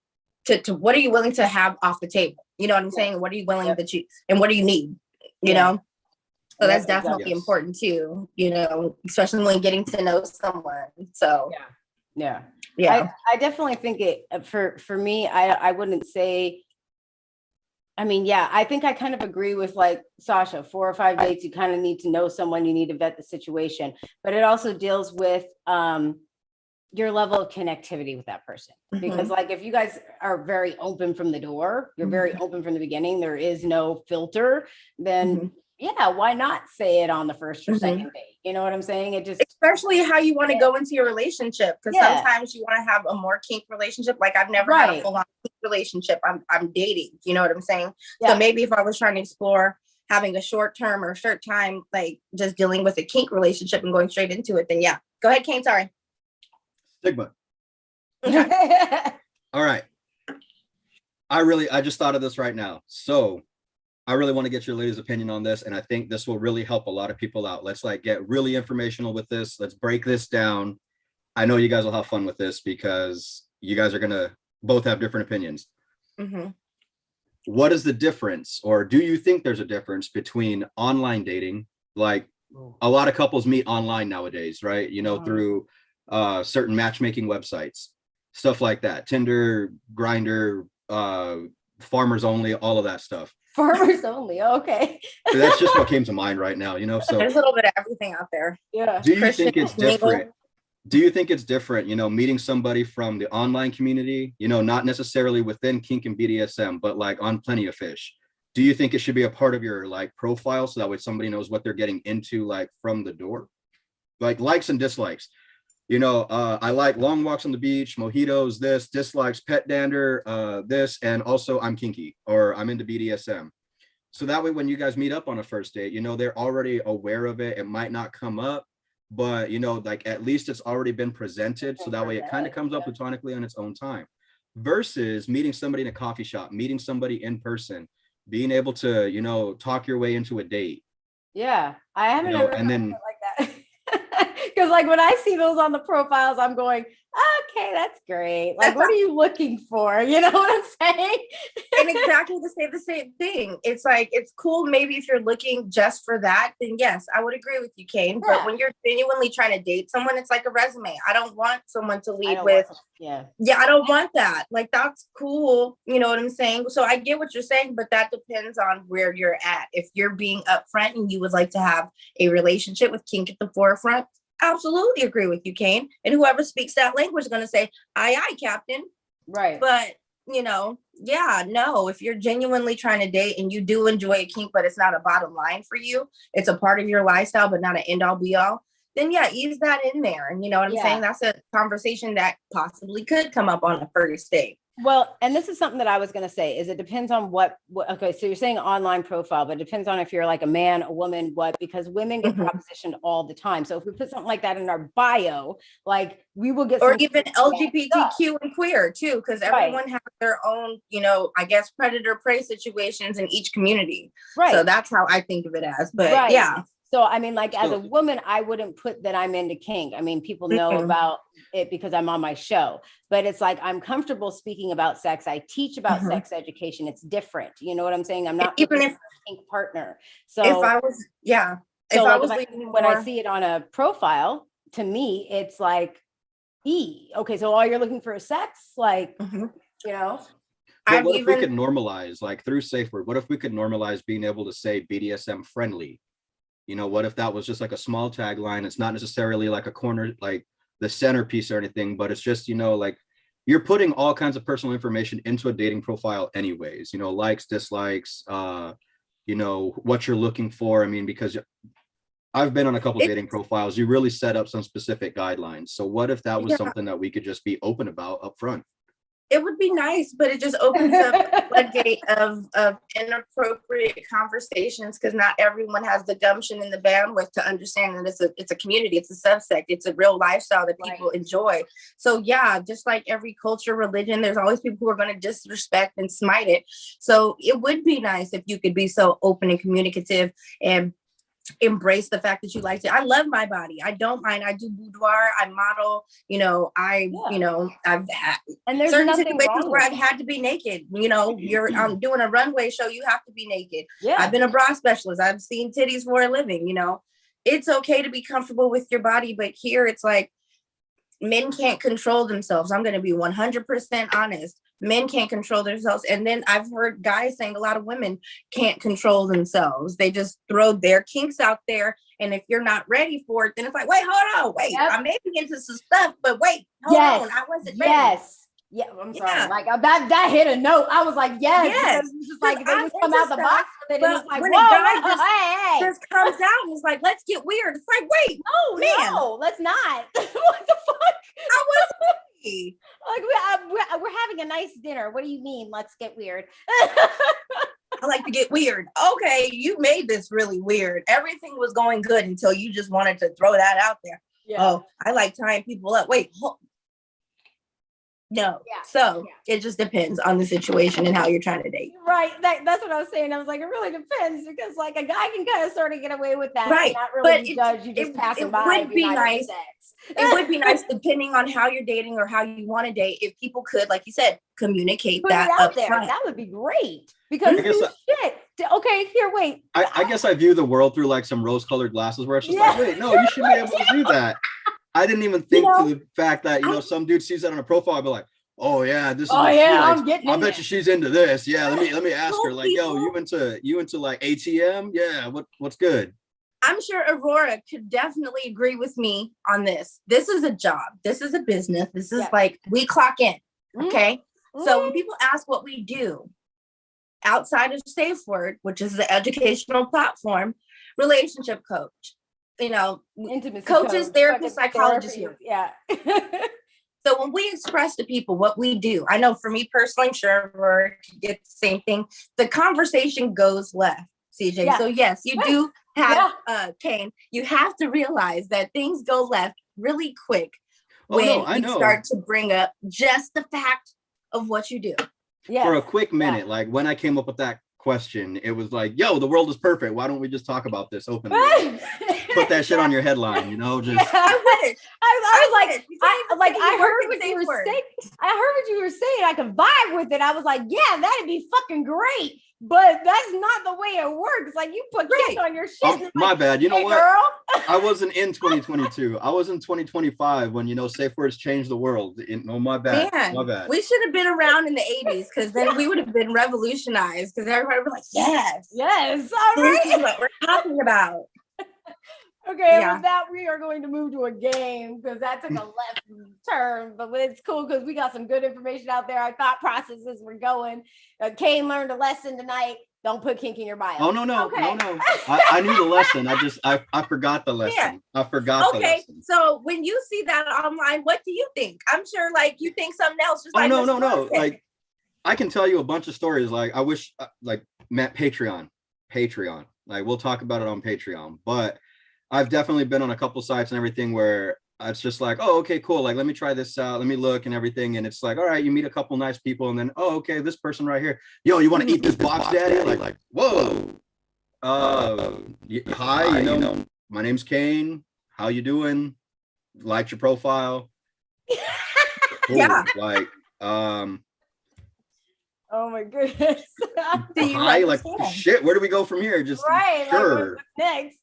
to what are you willing to have off the table? You know what I'm saying? What are you willing to choose and what do you need? You know? So that's definitely important too, you know, especially when getting to know someone. So yeah. I definitely think it for me, I wouldn't say, I mean, I think I kind of agree with like Sasha, 4 or 5 dates, you kind of need to know someone, you need to vet the situation, but it also deals with your level of connectivity with that person. Because like, if you guys are very open from the door, you're very open from the beginning, there is no filter, then why not say it on the first or second date? You know what I'm saying? It just, especially how you want to go into your relationship, because sometimes you want to have a more kink relationship. Like I've never had a full-on kink relationship. I'm dating. You know what I'm saying? So maybe if I was trying to explore having a short term or short time, like just dealing with a kink relationship and going straight into it, then go ahead, Kane. Sorry. Stigma. All right. I just thought of this right now. So I really want to get your ladies' opinion on this. And I think this will really help a lot of people out. Let's like get really informational with this. Let's break this down. I know you guys will have fun with this because you guys are going to both have different opinions. What is the difference, or do you think there's a difference between online dating? Like a lot of couples meet online nowadays, right? You know, through certain matchmaking websites, stuff like that. Tinder, Grindr, Farmers Only, all of that stuff. Farmers Only. Okay. That's just what came to mind right now, you know? So there's a little bit of everything out there. Yeah. Do you think it's different? Do you think it's different, you know, meeting somebody from the online community, you know, not necessarily within kink and BDSM, but like on Plenty of Fish? Do you think it should be a part of your like profile so that way somebody knows what they're getting into like from the door? Like likes and dislikes. You know, I like long walks on the beach, mojitos, this, dislikes pet dander, this, and also I'm kinky or I'm into BDSM. So that way, when you guys meet up on a first date, you know, they're already aware of it. It might not come up, but, you know, like at least it's already been presented. So that way it kind of comes up platonically on its own time versus meeting somebody in a coffee shop, meeting somebody in person, being able to, you know, talk your way into a date. Yeah, I haven't ever and then like that. Because like when I see those on the profiles, I'm going, okay, that's great. Like, what are you looking for? You know what I'm saying? And exactly to say the same thing. It's like, it's cool. Maybe if you're looking just for that, then yes, I would agree with you, Kane. But when you're genuinely trying to date someone, it's like a resume. I don't want someone to lead with, I don't want that. Like, that's cool. You know what I'm saying? So I get what you're saying, but that depends on where you're at. If you're being upfront and you would like to have a relationship with kink at the forefront, absolutely agree with you, Kane. And whoever speaks that language is going to say, aye, aye, Captain. Right. But, you know, no, if you're genuinely trying to date and you do enjoy a kink, but it's not a bottom line for you, it's a part of your lifestyle, but not an end all be all, then ease that in there. And you know what I'm saying? That's a conversation that possibly could come up on the first date. Well, and this is something that I was going to say is it depends on what, okay, so you're saying online profile, but it depends on if you're like a man, a woman, what, because women get propositioned all the time. So if we put something like that in our bio, like we will get or some even LGBTQ and queer too, because everyone has their own, you know, I guess predator prey situations in each community. Right. So that's how I think of it as, but yeah. So, I mean, like as a woman, I wouldn't put that I'm into kink. I mean, people know about it because I'm on my show, but it's like, I'm comfortable speaking about sex. I teach about sex education. It's different. You know what I'm saying? I'm not even if a kink partner. So if I was, so if I like was when I see it on a profile, to me, it's like, okay, so all you're looking for is sex, like, you know. But what if we could normalize, like through SafeWord, what if we could normalize being able to say BDSM friendly? You know, what if that was just like a small tagline? It's not necessarily like a corner, like the centerpiece or anything, but it's just, you know, like you're putting all kinds of personal information into a dating profile anyways, you know, likes, dislikes, you know, what you're looking for. I mean, because I've been on a couple dating profiles, you really set up some specific guidelines. So what if that was something that we could just be open about up front? It would be nice, but it just opens up a floodgate of inappropriate conversations because not everyone has the gumption and the bandwidth to understand that it's a community, it's a subsect, it's a real lifestyle that people enjoy. So yeah, just like every culture, religion, there's always people who are going to disrespect and smite it. So it would be nice if you could be so open and communicative and embrace the fact that you liked it. I love my body. I don't mind. I do boudoir. I model. You know, you know, I've had and there's certain situations where I've had to be naked. You know, you're doing a runway show. You have to be naked. Yeah. I've been a bra specialist. I've seen titties for a living. You know, it's okay to be comfortable with your body, but here it's like men can't control themselves. I'm going to be 100% honest. Men can't control themselves. And then I've heard guys saying a lot of women can't control themselves. They just throw their kinks out there. And if you're not ready for it, then it's like, wait, hold on, wait. I may be into some stuff, but wait, hold on. I wasn't ready. Yeah, I'm sorry. Like that hit a note. I was like, yes. It's just like they just come out the box with it, and it's like, when a guy just comes out and it's like, let's get weird. It's like, wait, no, let's not. What the fuck? I wasn't ready. Like we're having a nice dinner. What do you mean? Let's get weird. I like to get weird. Okay, you made this really weird. Everything was going good until you just wanted to throw that out there. Yeah. Oh, I like tying people up. Wait, no. Yeah. So it just depends on the situation and how you're trying to date. Right. That's what I was saying. I was like, it really depends because like a guy can kind of sort of get away with that. Right. And not really be judged. You just pass it by. It would be nice. It would be nice depending on how you're dating or how you want to date. If people could, like you said, communicate that up there. That would be great. Because shit. Okay, here, wait. I guess I view the world through like some rose-colored glasses where it's just like, wait, no, you should be able to do that. I didn't even think to the fact that, you know, some dude sees that on a profile, I'd be like, oh yeah, this is I'm getting I bet you she's into this. Yeah, let me ask her, like, yo, you into like ATM? Yeah, what's good? I'm sure Aurora could definitely agree with me on this. This is a job. This is a business. This is like we clock in. Okay. So when people ask what we do outside of SafeWord, which is the educational platform, relationship coach, you know, intimacy coaches, therapists, psychologists here. Yeah. So when we express to people what we do, I know for me personally, I'm sure we're get the same thing. The conversation goes left, CJ. Yeah. So yes, you do have Kane. You have to realize that things go left really quick when you start to bring up just the fact of what you do. Yeah. For a quick minute, like when I came up with that question, it was like, yo, the world is perfect. Why don't we just talk about this openly? Put that shit on your headline, you know, just I heard what you were saying. I heard what you were saying. I could vibe with it. I was like, yeah, that'd be fucking great. But that's not the way it works. Like you put kink on your shit. My bad. You know what? Girl. I wasn't in 2022. I was in 2025 when, you know, SafeWords changed the world. My bad. Man, my bad. We should have been around in the 80s because then we would have been revolutionized because everybody would be like, yes. All right. This is what we're talking about. Okay, with that, we are going to move to a game because that took a left turn, but it's cool because we got some good information out there. Our thought processes were going. Kane learned a lesson tonight. Don't put kink in your bio. Oh, no. Okay. No. I knew the lesson. I forgot the lesson. Yeah. I forgot the lesson. Okay, so when you see that online, what do you think? I'm sure, like, you think something else. Just no. Like, I can tell you a bunch of stories. Like I wish, like Matt, Patreon. Like we'll talk about it on Patreon. But I've definitely been on a couple sites and everything where it's just like, oh, okay, cool. Like let me try this out. Let me look and everything. And it's like, all right, you meet a couple nice people, and then oh, okay, this person right here. Yo, you want to eat this box, daddy? Like whoa. Hi, you know, my name's Kane. How you doing? Liked your profile. Cool. Yeah. Like Oh my goodness. Do you hi, like understand? shit, where do we go from here? Just Right. sure. Like, what's next?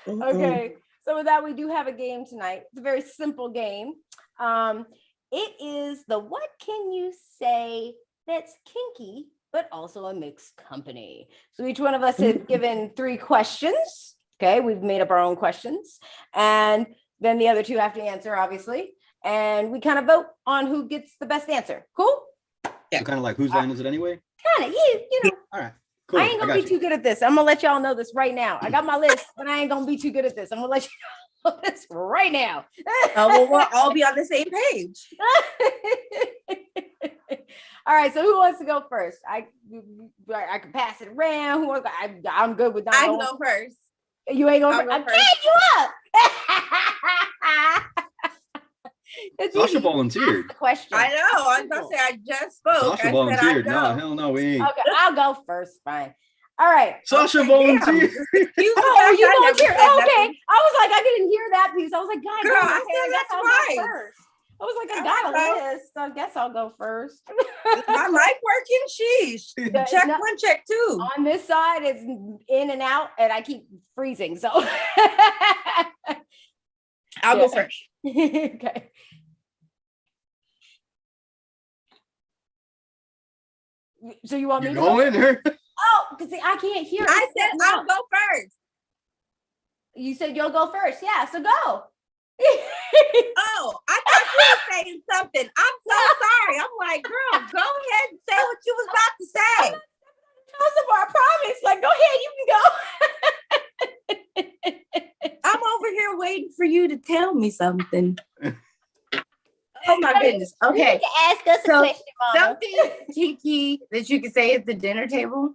Okay. So with that, we do have a game tonight. It's a very simple game. It is the what can you say that's kinky, but also a mixed company. So each one of us has given 3 questions. Okay, we've made up our own questions. And then the other 2 have to answer, obviously. And we kind of vote on who gets the best answer. Cool? So kind of like whose line is it anyway? Kind of, you know. All right, cool. I ain't gonna be too good at this. I'm gonna let y'all know this right now. I got my list, but I ain't gonna be too good at this. I'm gonna let you know this right now. Well, we'll all be on the same page. All right, so who wants to go first? I can pass it around. Who wants I'm good with not I going. can go first. You ain't going I'll first. go I'm first. getting you up. It's Sasha easy. volunteered. Ask the question. I know. I was gonna say I just spoke. Sasha I said volunteered. I No, go. hell no, we ain't. Okay, I'll go first. Fine. All right. Sasha Okay, volunteered. You Oh, you I never volunteer. said Oh, okay. nothing. I was like, I didn't hear that piece. I was like, God, Girl, damn, I okay, said guess that I'll twice. go first. I was like, I All got right, a list. So I guess I'll go first. My mic working? Sheesh. Check No. 1, check 2. On this side, it's in and out, and I keep freezing. So I'll go first. Okay. So you want me You to go go? in her. Oh, because I can't hear. I It's said cutting I'll out. go first. You said you'll go first. Yeah, so go. Oh, I thought you were saying something. I'm so sorry. I'm like, girl, go ahead and say what you was about to say. I promise. Like, go ahead, you can go. I'm over here waiting for you to tell me something. Oh my goodness. Okay. You can ask us a So, question, Mama. Something kinky that you can say at the dinner table.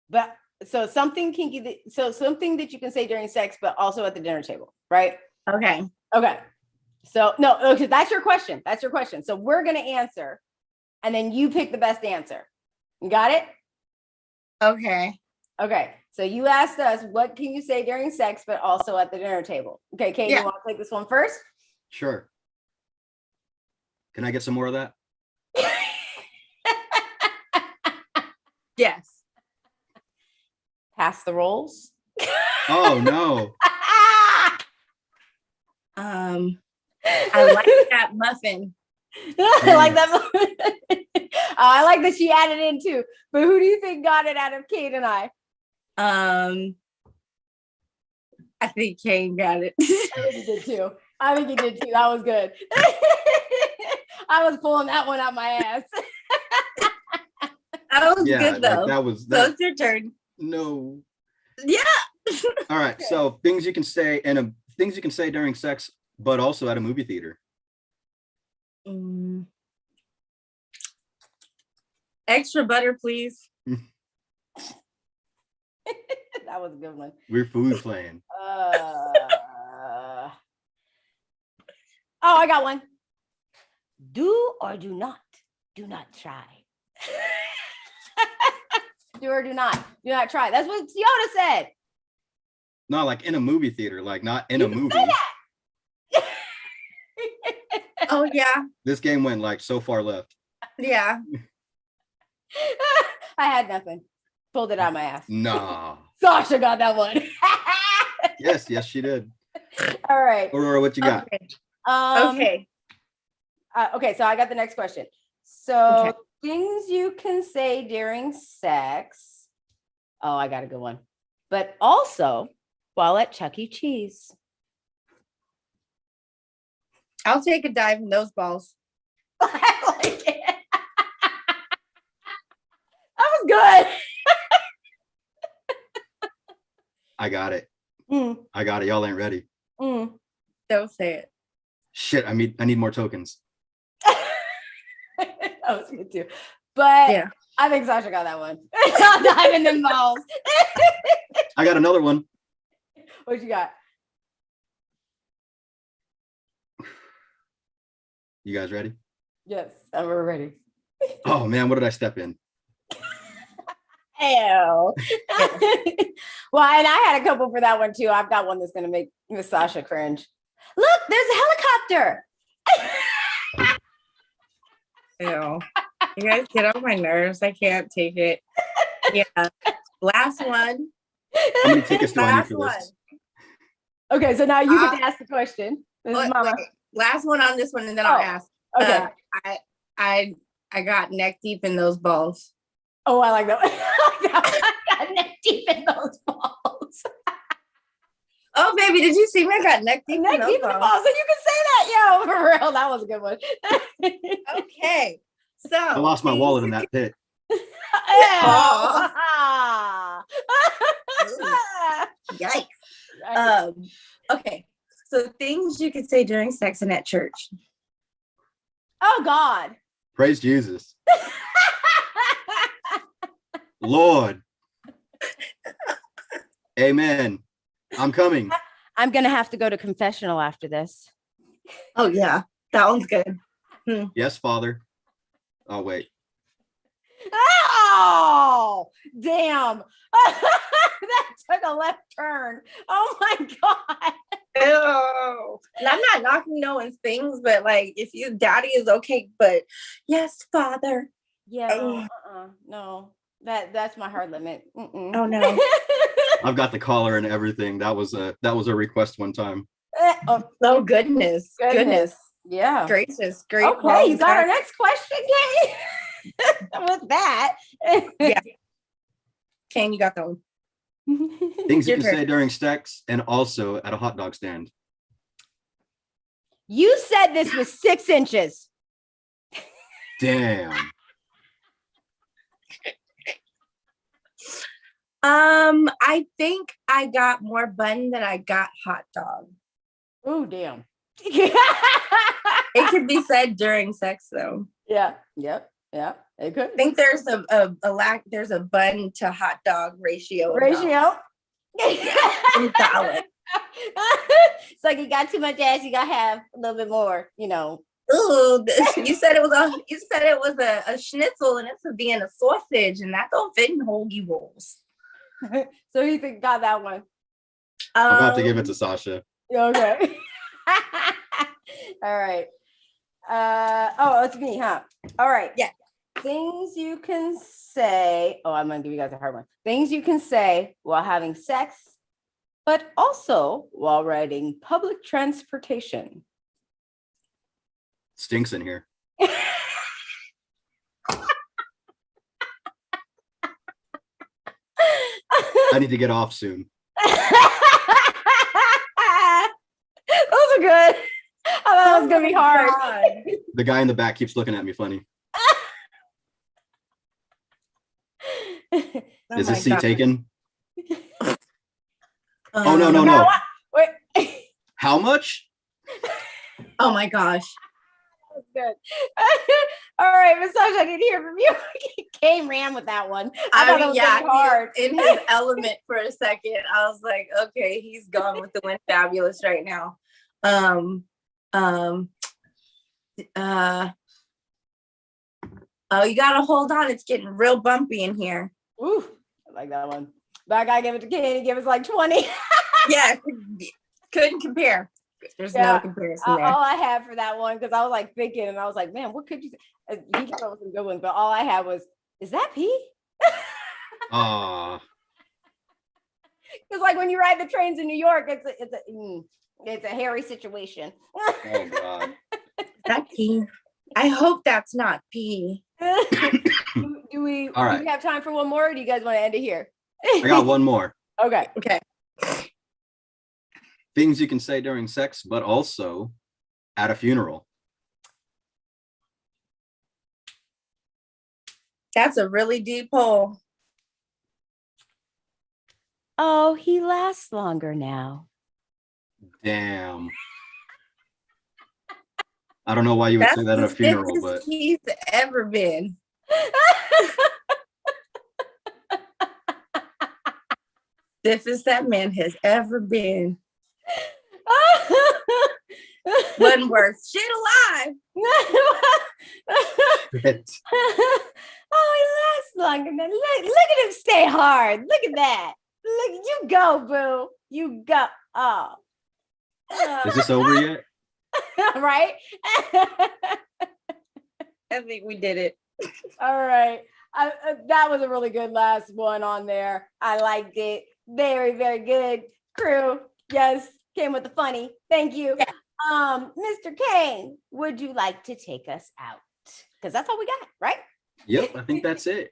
But so something kinky, something that you can say during sex, but also at the dinner table, right? Okay. Okay. So no, okay, that's your question. That's your question. So we're gonna answer, and then you pick the best answer. You got it? Okay. Okay. So you asked us, what can you say during sex, but also at the dinner table? Okay, Kate, Yeah. you want to take this one first? Sure. Can I get some more of that? Yes. Pass the rolls. Oh no. I like that muffin. I like that. I like that she added in too. But who do you think got it out of Kate and I? I think Kane got it. I think he did too. That was good. I was pulling that one out my ass. That was Yeah, good though. like that was So that. it's your turn. No. Yeah. All right. So things you can say things you can say during sex, but also at a movie theater. Extra butter, please. That was a good one. We're food playing. Oh, I got one. Do or do not try. Do or do not try. That's what Yoda said. Not like in a movie theater, like not in a movie. Oh yeah. This game went like so far left. Yeah. I had nothing. Pulled it out of my ass. Nah. Sasha got that one. Yes, she did. All right. Aurora, what you got? Okay. Okay. Okay, so I got the next question. So Okay. things you can say during sex. Oh, I got a good one. But also while at Chuck E. Cheese. I'll take a dive in those balls. I like it. That was good. I got it. Mm, I got it. Y'all ain't ready. mm. Don't say it. Shit, I need more tokens. That was good too. But Yeah. I think Sasha got that one. I'll dive in them balls. I got another one. What you got? You guys ready? Yes, we're ready. Oh man, what did I step in? Well, and I had a couple for that one too. I've got one that's gonna make Miss Sasha cringe. Look, there's a helicopter. Ew. You guys get on my nerves. I can't take it. Yeah. Last one. How many tickets do I need Last for one. this? Okay, so now you get to ask the question. This is Mama. Wait. Last one on this one, and then Oh, I'll ask. Okay. I got neck deep in those balls. Oh, I like that one. I got neck deep in those balls. Oh, baby, did you see me? I got neck deep Neck in those deep in the balls. balls. So you can say that, yo, for real. That was a good one. Okay. So I lost my wallet in that pit. Yikes. Okay. So things you could say during sex and at church. Oh God. Praise Jesus. Lord. Amen. I'm coming. I'm gonna have to go to confessional after this. Oh yeah, that one's good. Yes, Father. Oh, wait. Oh, damn. That took a left turn. Oh my God. Ew. And I'm not knocking no one's things, but like if you daddy is okay, but yes, Father. Yeah, no. That's my hard limit. Mm-mm. Oh no. I've got the collar and everything. That was a request one time. Oh goodness. Yeah. Gracious. Great. Okay, you got our next question, Kay? With that. Yeah. Kane, you got that one. Things you Your can turn. say during sex and also at a hot dog stand. You said this was 6 inches. Damn. I think I got more bun than I got hot dog. Oh, damn. It could be said during sex though. Yeah. Yep. Yeah. It could. I think there's there's a bun to hot dog ratio. Ratio. Imbalance. It's like you got too much ass, you gotta have a little bit more, you know. Ooh, you said it was a schnitzel and it's being a sausage, and that don't fit in hoagie rolls. So you think got that one? I'm gonna have to give it to Sasha. Okay. All right. Oh, it's me, huh? All right. Yeah. Things you can say. Oh, I'm gonna give you guys a hard one. Things you can say while having sex, but also while riding public transportation. Stinks in here. I need to get off soon. Those are good. I thought that was gonna be hard. The guy in the back keeps looking at me funny. Is this seat taken? Oh, no. Wait. How much? Oh my gosh. That's good. All right, Miss Sasha, I need to hear from you. Kay ran with that one. I thought it was gonna be hard. In his element for a second. I was like, okay, he's gone with the wind fabulous right now. Oh, you gotta hold on. It's getting real bumpy in here. Ooh, I like that one. But I gotta give it to Kay. Give us like 20. Yeah, couldn't compare. There's no comparison there. All I had for that one, because I was like thinking, and I was like, man, what could you say? He came up with some good ones, but all I had was, is that pee? Ah. Because like when you ride the trains in New York, it's a hairy situation. Oh God. That pee. I hope that's not pee. Do we All right. have time for one more, or do you guys want to end it here? I got one more. Okay. Things you can say during sex, but also at a funeral. That's a really deep hole. Oh, he lasts longer now. Damn. I don't know why you would That's say that at the a funeral, stiffest but he's ever been. Stiffest that man has ever been. Wasn't worth shit alive. Oh, he lasts longer than look at him stay hard. Look at that. Look, you go, boo. You go. Oh. is this over yet? Right? I think we did it. All right. That was a really good last one on there. I liked it. Very, very good. Crew, yes, came with the funny. Thank you. Yeah. Mr. Kane, would you like to take us out? Because that's all we got, right? Yep, I think that's it.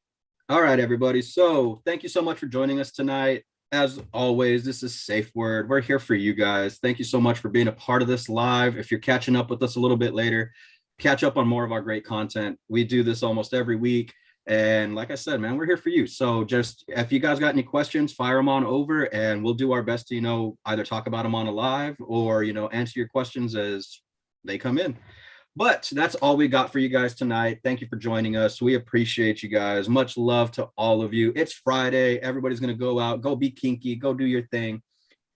All right, everybody. So thank you so much for joining us tonight. As always, this is SafeWord. We're here for you guys. Thank you so much for being a part of this live. If you're catching up with us a little bit later, catch up on more of our great content. We do this almost every week. And like I said, man, we're here for you. So just if you guys got any questions, fire them on over and we'll do our best to, either talk about them on a live or, answer your questions as they come in. But that's all we got for you guys tonight. Thank you for joining us. We appreciate you guys. Much love to all of you. It's Friday. Everybody's going to go out, go be kinky, go do your thing.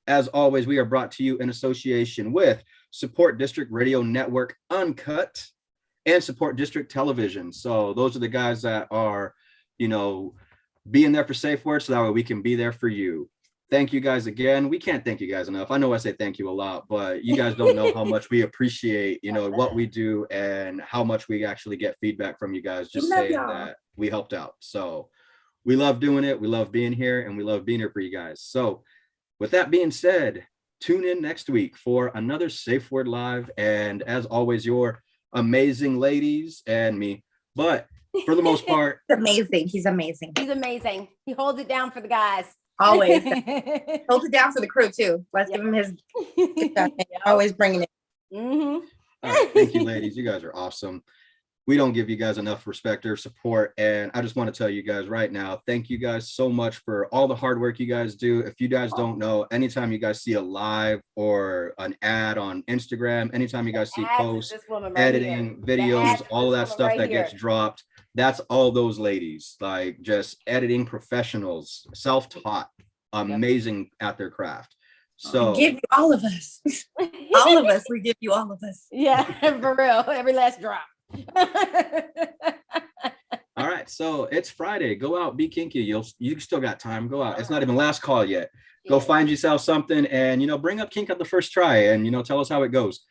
As always, we are brought to you in association with Support District Radio Network Uncut and Support District Television. So those are the guys that are, being there for SafeWord so that way we can be there for you. Thank you guys again. We can't thank you guys enough. I know I say thank you a lot, but you guys don't know how much we appreciate, what we do and how much we actually get feedback from you guys just saying that we helped out. So we love doing it. We love being here and we love being here for you guys. So with that being said, tune in next week for another SafeWord Live. And as always, your amazing ladies and me, but for the most part, Amazing. He's amazing. He's amazing. He holds it down for the guys. Always. Hold it down for the crew too. Let's give him his always bringing it. Mm-hmm. All right, thank you, ladies. You guys are awesome. We don't give you guys enough respect or support. And I just want to tell you guys right now, thank you guys so much for all the hard work you guys do. If you guys don't know, anytime you guys see a live or an ad on Instagram, anytime you guys see posts, editing, videos, all of that stuff that gets dropped, that's all those ladies, like just editing professionals, self-taught, amazing at their craft. So we give you all of us. All of us. We give you all of us. Yeah, for real. Every last drop. All right, so it's Friday. Go out, be kinky. You still got time. Go out. It's not even last call yet. Go find yourself something and bring up kink on the first try and tell us how it goes.